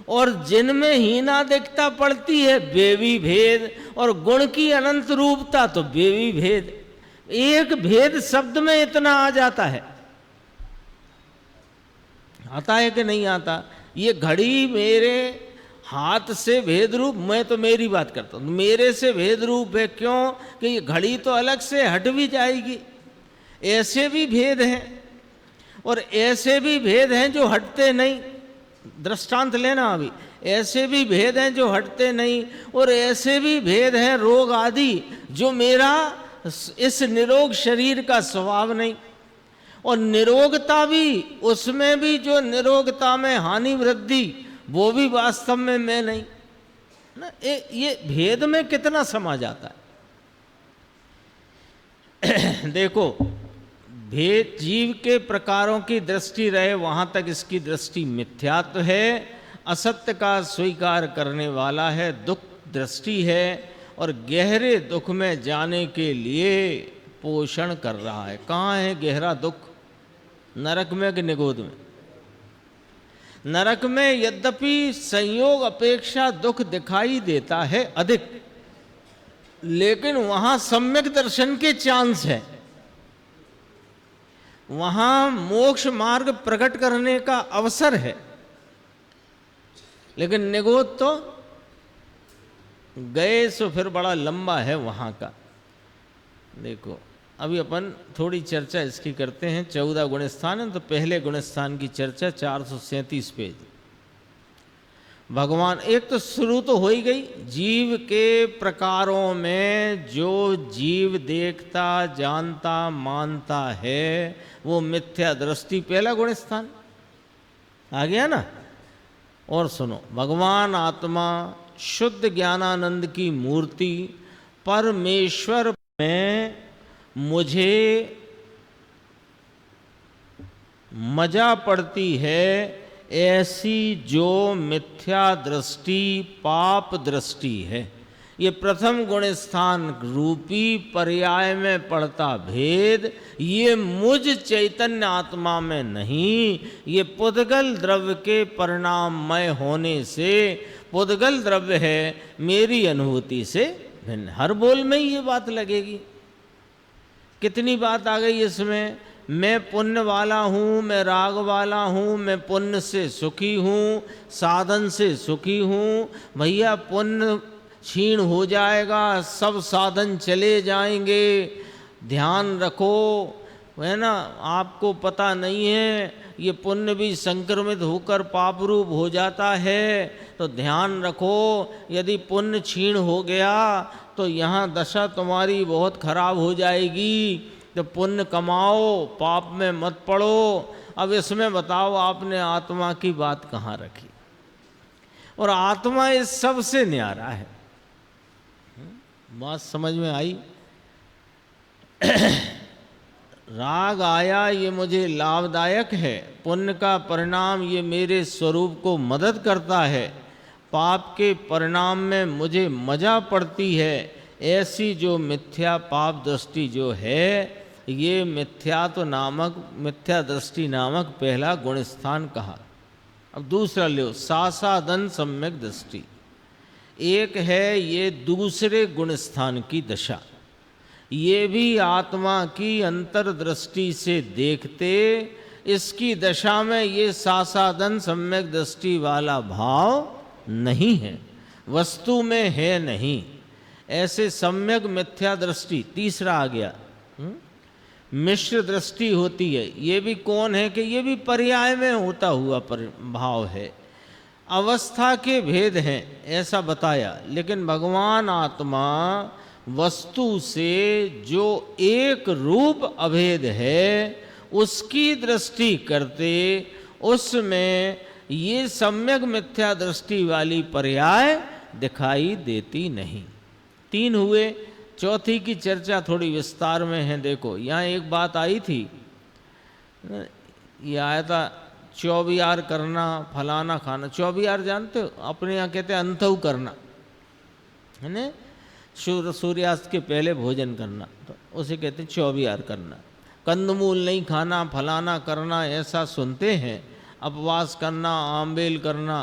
और जिनमें हीनादिकता पड़ती है वे भी भेद, और गुण की अनंत रूपता तो वे भी भेद। एक भेद शब्द में इतना आ जाता है, आता है कि नहीं आता? ये घड़ी मेरे हाथ से भेद रूप, मैं तो मेरी बात करता हूँ, मेरे से भेद रूप है। क्यों? कि ये घड़ी तो अलग से हट भी जाएगी। ऐसे भी भेद हैं और ऐसे भी भेद हैं जो हटते नहीं। दृष्टांत लेना अभी, ऐसे भी भेद हैं जो हटते नहीं, और ऐसे भी भेद हैं रोग आदि जो मेरा इस निरोग शरीर का स्वभाव नहीं। और निरोगता भी, उसमें भी जो निरोगता में हानि वृद्धि, वो भी वास्तव में मैं नहीं ना। ये भेद में कितना समा जाता है। देखो, भेद जीव के प्रकारों की दृष्टि रहे वहां तक इसकी दृष्टि मिथ्यात्व है, असत्य का स्वीकार करने वाला है, दुख दृष्टि है, और गहरे दुख में जाने के लिए पोषण कर रहा है। कहाँ है गहरा दुख? नरक में कि निगोद में? नरक में यद्यपि संयोग अपेक्षा दुख दिखाई देता है अधिक, लेकिन वहां सम्यक दर्शन के चांस है, वहां मोक्ष मार्ग प्रकट करने का अवसर है। लेकिन निगोद तो गए सो फिर बड़ा लंबा है वहां का। देखो, अभी अपन थोड़ी चर्चा इसकी करते हैं। 14 गुण स्थान है, तो पहले गुण स्थान की चर्चा 437 पेज। भगवान, एक तो शुरू तो हो ही गई, जीव के प्रकारों में जो जीव देखता, जानता, मानता है वो मिथ्या दृष्टि, पहला गुण स्थान आ गया ना। और सुनो, भगवान आत्मा शुद्ध ज्ञानानंद की मूर्ति परमेश्वर में मुझे मजा पड़ती है, ऐसी जो मिथ्या दृष्टि, पाप दृष्टि है। ये प्रथम गुण स्थान रूपी पर्याय में पड़ता भेद, ये मुझ चैतन्य आत्मा में नहीं, ये पुद्गल द्रव्य के परिणाममय होने से पुद्गल द्रव्य है, मेरी अनुभूति से भिन्न। हर बोल में ये बात लगेगी। कितनी बात आ गई इसमें, मैं पुण्य वाला हूँ, मैं राग वाला हूँ, मैं पुण्य से सुखी हूँ, साधन से सुखी हूँ। भैया पुण्य क्षीण हो जाएगा, सब साधन चले जाएंगे, ध्यान रखो, है ना। आपको पता नहीं है ये पुण्य भी संक्रमित होकर पाप रूप हो जाता है, तो ध्यान रखो। यदि पुण्य क्षीण हो गया तो यहाँ दशा तुम्हारी बहुत खराब हो जाएगी। तो पुण्य कमाओ, पाप में मत पड़ो। अब इसमें बताओ आपने आत्मा की बात कहाँ रखी? और आत्मा इस सब से न्यारा है। बात समझ में आई? राग आया ये मुझे लाभदायक है, पुण्य का परिणाम ये मेरे स्वरूप को मदद करता है, पाप के परिणाम में मुझे मजा पड़ती है, ऐसी जो मिथ्या पाप दृष्टि जो है, ये मिथ्या दृष्टि नामक पहला गुण स्थान कहा। अब दूसरा लो, सासादन सम्यक दृष्टि। एक है ये दूसरे गुण स्थान की दशा, ये भी आत्मा की अंतर्दृष्टि से देखते, इसकी दशा में ये सासादन सम्यक दृष्टि वाला भाव नहीं है, वस्तु में है नहीं। ऐसे सम्यक मिथ्या दृष्टि तीसरा आ गया। मिश्र दृष्टि होती है, ये भी कौन है कि ये भी पर्याय में होता हुआ भाव है, अवस्था के भेद हैं ऐसा बताया। लेकिन भगवान आत्मा वस्तु से जो एक रूप अभेद है उसकी दृष्टि करते, उसमें ये सम्यक मिथ्या दृष्टि वाली पर्याय दिखाई देती नहीं। तीन हुए, चौथी की चर्चा थोड़ी विस्तार में है। देखो यहाँ एक बात आई थी, ये आया था चौबियार करना, फलाना खाना। चौबियार जानते हो? अपने यहाँ कहते हैं अंतव करना, है ना, सूर्यास्त के पहले भोजन करना, तो उसे कहते हैं चौबियार करना। कंदमूल नहीं खाना, फलाना करना, ऐसा सुनते हैं। उपवास करना, आंबेल करना,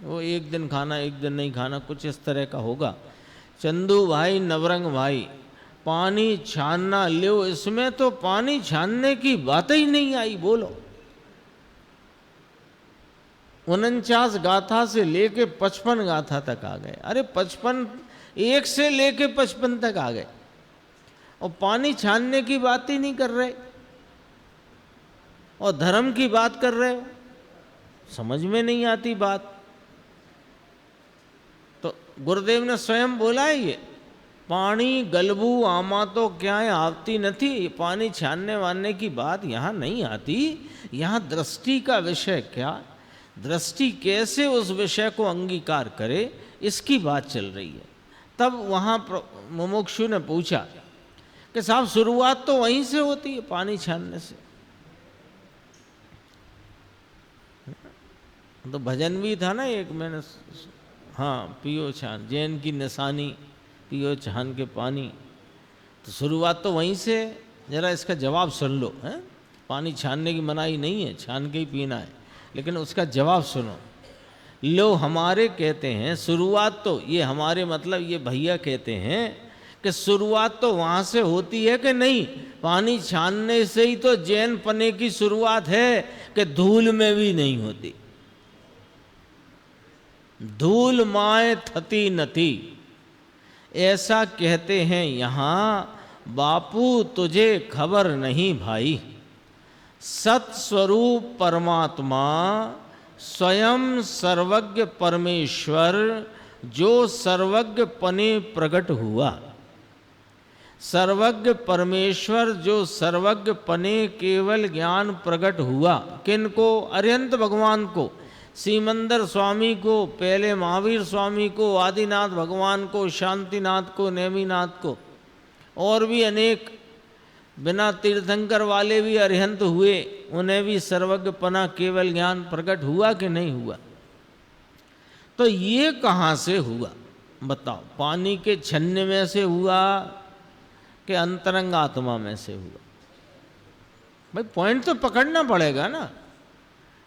वो एक दिन खाना एक दिन नहीं खाना, कुछ इस तरह का होगा। चंदू भाई, नवरंग भाई, पानी छानना लो, इसमें तो पानी छानने की बात ही नहीं आई। बोलो, 49 गाथा से लेके 55 गाथा तक आ गए। अरे 55, 1 से लेके 55 तक आ गए और पानी छानने की बात ही नहीं कर रहे और धर्म की बात कर रहे हो। समझ में नहीं आती बात। तो गुरुदेव ने स्वयं बोला है, ये पानी गलबू आमा तो क्या है आवती नहीं, पानी छानने वानने की बात यहाँ नहीं आती। यहाँ दृष्टि का विषय क्या, दृष्टि कैसे उस विषय को अंगीकार करे, इसकी बात चल रही है। तब वहाँ मुमुक्षु ने पूछा कि साहब शुरुआत तो वहीं से होती है, पानी छानने से। तो भजन भी था ना एक, मैंने, हाँ, पियो छान, जैन की निशानी, पियो छान के पानी। तो शुरुआत तो वहीं से। जरा इसका जवाब सुन लो, है? पानी छानने की मनाही नहीं है, छान के ही पीना है, लेकिन उसका जवाब सुनो। लो हमारे कहते हैं शुरुआत तो, ये हमारे मतलब ये भैया कहते हैं कि शुरुआत तो वहाँ से होती है कि नहीं, पानी छानने से ही तो जैन पने की शुरुआत है, कि धूल में भी नहीं होती। धूल माए थती नथी, ऐसा कहते हैं यहाँ। बापू तुझे खबर नहीं भाई, सत्स्वरूप परमात्मा स्वयं सर्वज्ञ परमेश्वर जो सर्वज्ञ पने प्रकट हुआ, सर्वज्ञ परमेश्वर जो सर्वज्ञ पने केवल ज्ञान प्रकट हुआ। किनको? अरिहंत भगवान को, सीमंदर स्वामी को, पहले महावीर स्वामी को, आदिनाथ भगवान को, शांतिनाथ को, नेमिनाथ को, और भी अनेक बिना तीर्थंकर वाले भी अरिहंत हुए, उन्हें भी सर्वज्ञ पना केवल ज्ञान प्रकट हुआ कि नहीं हुआ? तो ये कहाँ से हुआ बताओ? पानी के छन्ने में से हुआ कि अंतरंग आत्मा में से हुआ? भाई पॉइंट तो पकड़ना पड़ेगा ना।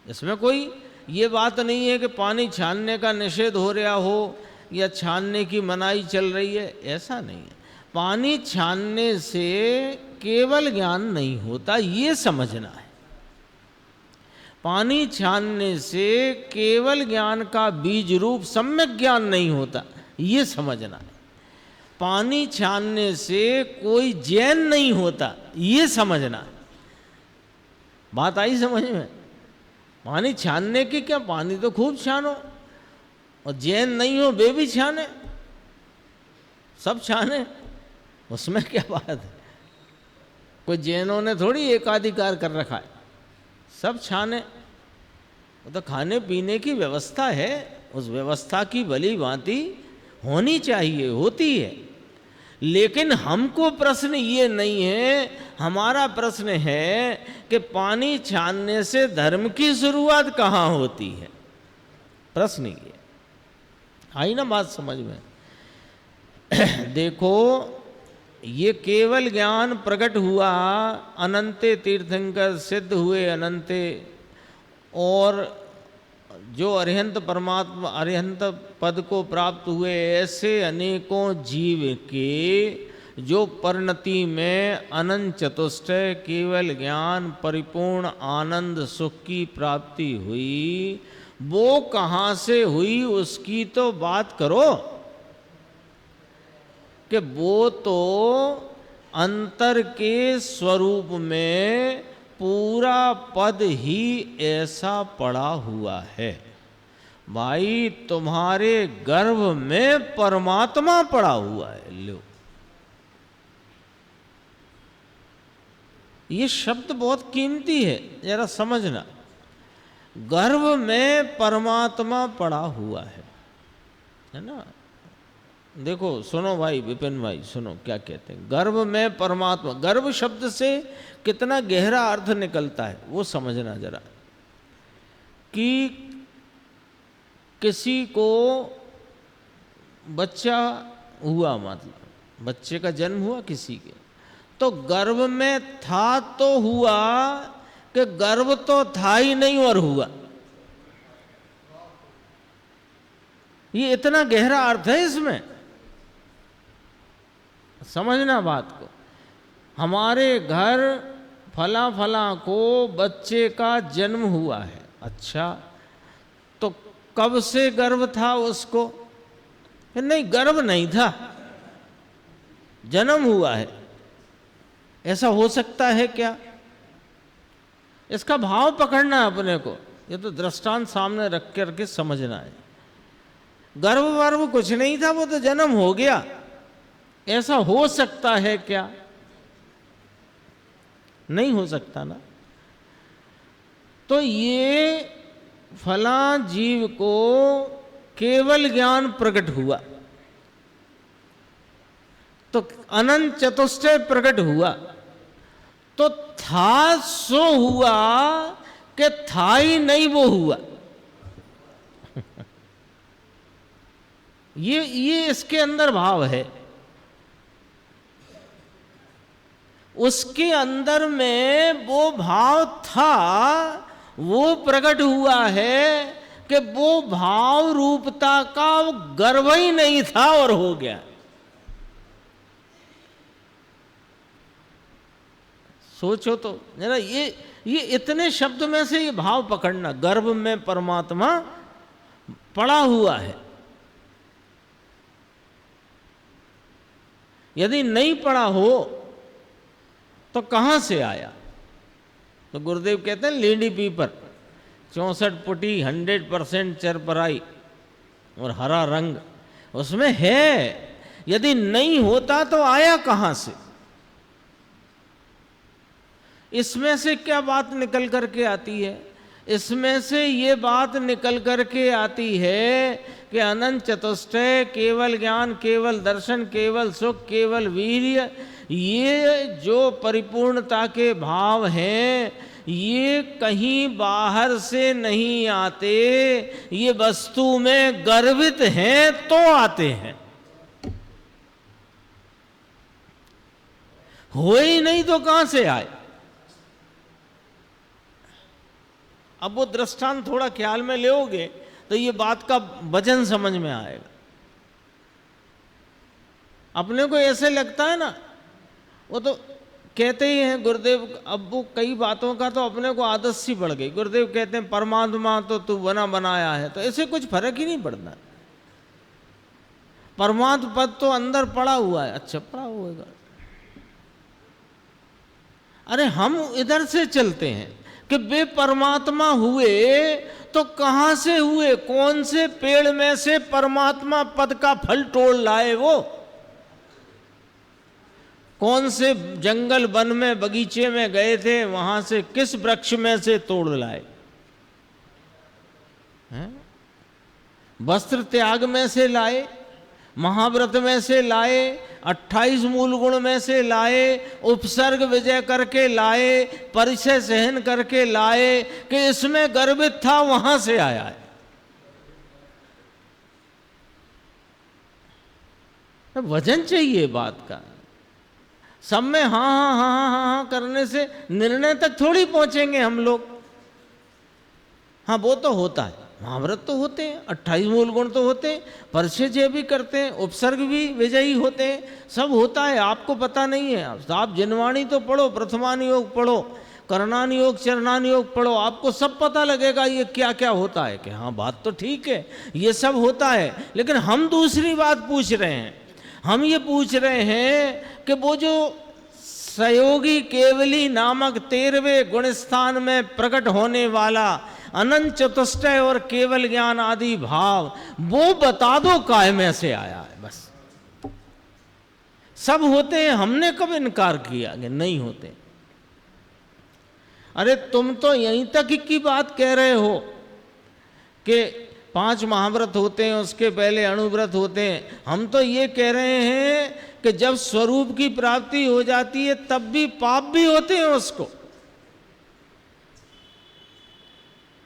इसमें कोई ये बात नहीं है कि पानी छानने का निषेध हो रहा हो या छानने की मनाही चल रही है, ऐसा नहीं है। पानी छानने से केवल ज्ञान नहीं होता, ये समझना है। पानी छानने से केवल ज्ञान का बीज रूप सम्यक ज्ञान नहीं होता, ये समझना है। पानी छानने से कोई जैन नहीं होता, ये समझना है। बात आई समझ में? पानी छानने की क्या, पानी तो खूब छानो, और जैन नहीं हो वे भी छाने, सब छाने, उसमें क्या बात है? कोई जैनों ने थोड़ी एकाधिकार कर रखा है, सब छाने, वो तो खाने पीने की व्यवस्था है, उस व्यवस्था की भली भांति होनी चाहिए, होती है। लेकिन हमको प्रश्न ये नहीं है, हमारा प्रश्न है कि पानी छानने से धर्म की शुरुआत कहाँ होती है। प्रश्न ये आई ना बात समझ में। देखो, ये केवल ज्ञान प्रकट हुआ, अनंते तीर्थंकर सिद्ध हुए अनंते, और जो अरिहंत परमात्मा अरिहंत पद को प्राप्त हुए, ऐसे अनेकों जीव के जो परिणति में अनंत चतुष्टय केवल ज्ञान परिपूर्ण आनंद सुख की प्राप्ति हुई, वो कहाँ से हुई उसकी तो बात करो। कि वो तो अंतर के स्वरूप में पूरा पद ही ऐसा पड़ा हुआ है। भाई, तुम्हारे गर्भ में परमात्मा पड़ा हुआ है। लो, ये शब्द बहुत कीमती है, जरा समझना। गर्भ में परमात्मा पड़ा हुआ है ना। देखो, सुनो भाई, विपिन भाई सुनो क्या कहते हैं। गर्भ में परमात्मा, गर्भ शब्द से कितना गहरा अर्थ निकलता है वो समझना जरा। कि किसी को बच्चा हुआ, मतलब बच्चे का जन्म हुआ किसी के, तो गर्भ में था तो हुआ, कि गर्भ तो था ही नहीं और हुआ। ये इतना गहरा अर्थ है इसमें, समझना बात को। हमारे घर फला फला को बच्चे का जन्म हुआ है, अच्छा, तो कब से गर्भ था उसको? नहीं, गर्भ नहीं था, जन्म हुआ है। ऐसा हो सकता है क्या? इसका भाव पकड़ना है अपने को, ये तो दृष्टांत सामने रख करके समझना है। गर्भ वर्भ कुछ नहीं था, वो तो जन्म हो गया। ऐसा हो सकता है क्या? नहीं हो सकता ना। तो ये फला जीव को केवल ज्ञान प्रकट हुआ, तो अनंत चतुष्टय प्रकट हुआ, तो था सो हुआ कि था ही नहीं वो हुआ। ये इसके अंदर भाव है। उसके अंदर में वो भाव था, वो प्रकट हुआ है कि वो भाव रूपता का गर्व ही नहीं था और हो गया। सोचो तो जरा, ये इतने शब्द में से ये भाव पकड़ना, गर्भ में परमात्मा पड़ा हुआ है। यदि नहीं पड़ा हो तो कहां से आया? तो गुरुदेव कहते हैं लीडी पीपर 64 पुटी 100% चरपराई और हरा रंग उसमें है। यदि नहीं होता तो आया कहां से? इसमें से क्या बात निकल करके आती है? इसमें से ये बात निकल करके आती है कि अनंत चतुष्टय, केवल ज्ञान, केवल दर्शन, केवल सुख, केवल वीर्य, ये जो परिपूर्णता के भाव हैं, ये कहीं बाहर से नहीं आते, ये वस्तु में गर्भित हैं तो आते हैं। हो ही नहीं तो कहां से आए? अब वो दृष्टांत थोड़ा ख्याल में लोगे तो ये बात का वजन समझ में आएगा। अपने को ऐसे लगता है ना, वो तो कहते ही हैं गुरुदेव, अब वो कई बातों का तो अपने को आदत सी पड़ गई। गुरुदेव कहते हैं परमात्मा तो तू बना बनाया है, तो ऐसे कुछ फर्क ही नहीं पड़ता। परमात्मा पद तो अंदर पड़ा हुआ है, अच्छा पड़ा हुआ। अरे हम इधर से चलते हैं कि वे परमात्मा हुए तो कहां से हुए? कौन से पेड़ में से परमात्मा पद का फल तोड़ लाए वो? कौन से जंगल वन में बगीचे में गए थे, वहां से किस वृक्ष में से तोड़ लाए हैं? वस्त्र त्याग में से लाए, महाव्रत में से लाए, 28 मूल गुण में से लाए, उपसर्ग विजय करके लाए, परिचय सहन करके लाए, कि इसमें गर्वित था वहां से आया है। वजन चाहिए बात का। सब में हाँ हाँ हाँ हाँ हाँ हाँ करने से निर्णय तक थोड़ी पहुंचेंगे हम लोग। हाँ वो तो होता है, महाव्रत तो होते हैं, 28 मूल गुण तो होते हैं, परिचय भी करते हैं, उपसर्ग भी विजयी होते हैं, सब होता है। आपको पता नहीं है, आप जिनवाणी तो पढ़ो, प्रथमानि योग पढ़ो, करणानि योग, चरणानि योग पढ़ो, आपको सब पता लगेगा ये क्या क्या होता है। कि हाँ बात तो ठीक है, ये सब होता है, लेकिन हम दूसरी बात पूछ रहे हैं। हम ये पूछ रहे हैं कि वो जो सहयोगी केवली नामक 13वें गुण स्थान में प्रकट होने वाला अनंत चतुष्टय और केवल ज्ञान आदि भाव, वो बता दो काय में से आया है। बस सब होते हैं, हमने कब इनकार किया कि नहीं होते? अरे तुम तो यहीं तक की बात कह रहे हो कि 5 महाव्रत होते हैं, उसके पहले अणुव्रत होते हैं। हम तो ये कह रहे हैं कि जब स्वरूप की प्राप्ति हो जाती है तब भी पाप भी होते हैं उसको।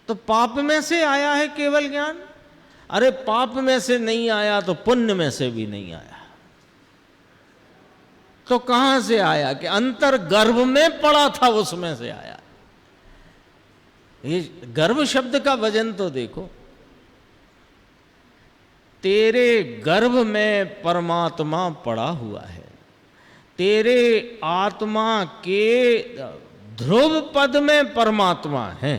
तो पाप में से आया है केवल ज्ञान? अरे पाप में से नहीं आया तो पुण्य में से भी नहीं आया। तो कहां से आया? कि अंतर गर्भ में पड़ा था, उसमें से आया। ये गर्भ शब्द का वजन तो देखो। तेरे गर्भ में परमात्मा पड़ा हुआ है, तेरे आत्मा के ध्रुव पद में परमात्मा है।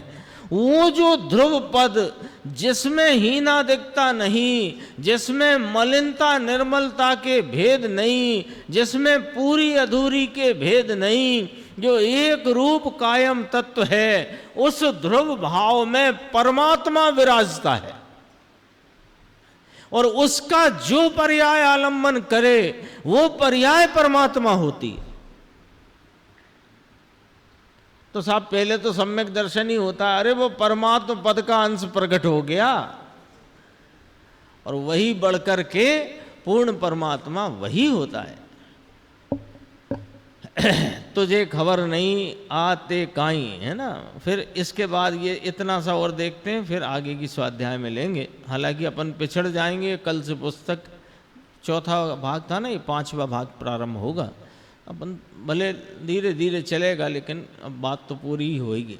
वो जो ध्रुव पद जिसमें हीना दिखता नहीं, जिसमें मलिनता निर्मलता के भेद नहीं, जिसमें पूरी अधूरी के भेद नहीं, जो एक रूप कायम तत्व है, उस ध्रुव भाव में परमात्मा विराजता है। और उसका जो पर्याय आलम्बन करे वो पर्याय परमात्मा होती है। तो साहब पहले तो सम्यक दर्शन ही होता है। अरे वो परमात्मा पद का अंश प्रकट हो गया और वही बढ़कर के पूर्ण परमात्मा वही होता है। तुझे खबर नहीं आते काई, है ना। फिर इसके बाद ये इतना सा और देखते हैं, फिर आगे की स्वाध्याय में लेंगे। हालांकि अपन पिछड़ जाएंगे, कल से पुस्तक 4था भाग था ना, ये 5वां भाग प्रारंभ होगा। अपन भले धीरे धीरे चलेगा, लेकिन अब बात तो पूरी ही होगी।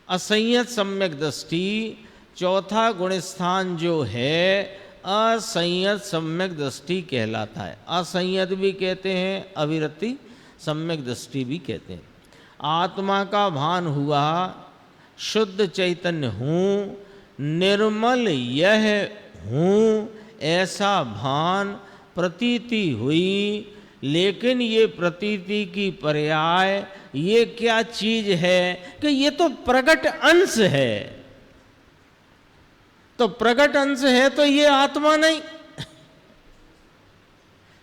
असंयत सम्यक दृष्टि, 4था गुण स्थान जो है असंयत सम्यक दृष्टि कहलाता है। असंयत भी कहते हैं, अविरति सम्यक दृष्टि भी कहते हैं। आत्मा का भान हुआ, शुद्ध चैतन्य हूँ, निर्मल यह हूँ, ऐसा भान प्रतीति हुई। लेकिन ये प्रतीति की पर्याय ये क्या चीज है कि ये तो प्रकट अंश है। तो प्रकट अंश है तो ये आत्मा नहीं।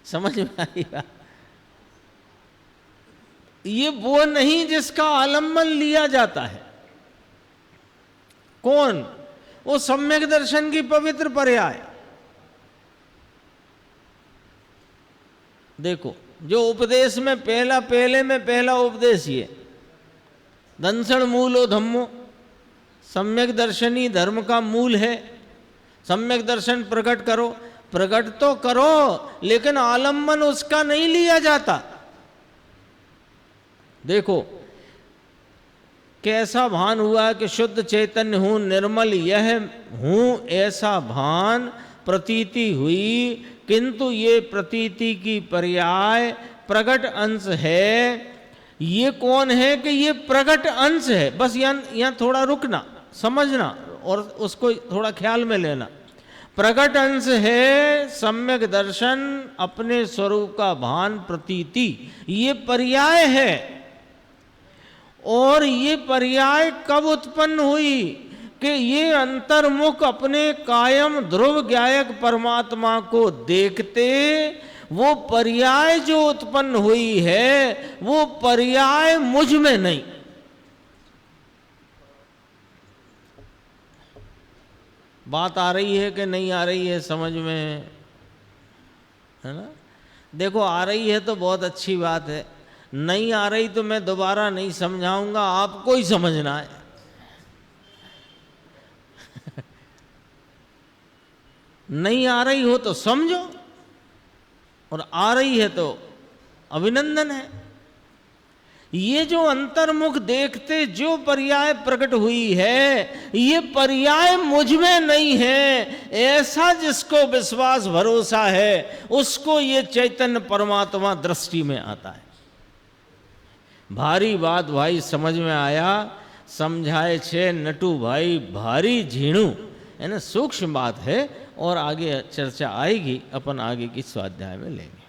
समझ में आई बात? ये वो नहीं जिसका आलम्बन लिया जाता है। कौन? वो सम्यक दर्शन की पवित्र पर्याय। देखो जो उपदेश में पहला उपदेश ये दंसण मूलो धम्मो, सम्यक दर्शनी धर्म का मूल है। सम्यक दर्शन प्रकट करो, प्रकट तो करो, लेकिन आलम्बन उसका नहीं लिया जाता। देखो कैसा भान हुआ कि शुद्ध चैतन्य हूं, निर्मल यह हूं, ऐसा भान प्रतीति हुई। किंतु ये प्रतीति की पर्याय प्रकट अंश है। ये कौन है कि ये प्रकट अंश है? बस यहाँ थोड़ा रुकना, समझना और उसको थोड़ा ख्याल में लेना। प्रकट अंश है सम्यक दर्शन, अपने स्वरूप का भान, प्रतीति, ये पर्याय है। और ये पर्याय कब उत्पन्न हुई कि ये अंतर्मुख अपने कायम ध्रुव ज्ञायक परमात्मा को देखते वो पर्याय जो उत्पन्न हुई है वो पर्याय मुझ में नहीं। बात आ रही है कि नहीं आ रही है समझ में, है ना? देखो, आ रही है तो बहुत अच्छी बात है, नहीं आ रही तो मैं दोबारा नहीं समझाऊंगा, आपको ही समझना है। नहीं आ रही हो तो समझो, और आ रही है तो अभिनंदन है। ये जो अंतर्मुख देखते जो पर्याय प्रकट हुई है, ये पर्याय मुझ में नहीं है, ऐसा जिसको विश्वास भरोसा है उसको ये चैतन्य परमात्मा दृष्टि में आता है। भारी बात भाई समझ में आया, समझाए छे नटू भाई भारी झीणू, है ना? सूक्ष्म बात है और आगे चर्चा आएगी, अपन आगे की स्वाध्याय में लेंगे।